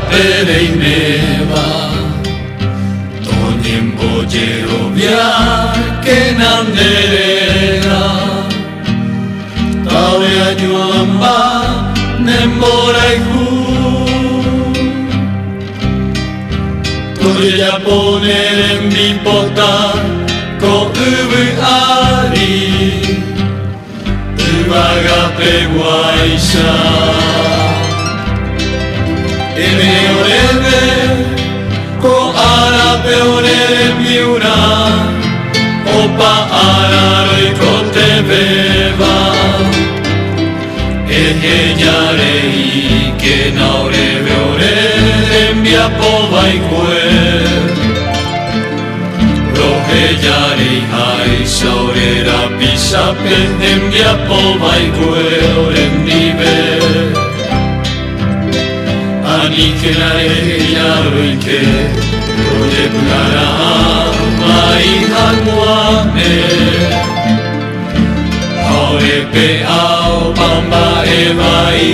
perei meva Tonim bojero via che nanderera Tale ajuamba nemborai hu Tole Japone rembipota ko ubu ari Uwaga peguaisa Eme orebe ko ara peorere miura Opa araroi ko te beba Ehe yarei ke naore beorere mbia povai kue Rohe yarei hai saurera pisape Mbia povai kue orendibe Anike nare yaroike Rode bunara mai hamuame Haore pe au bamba e vai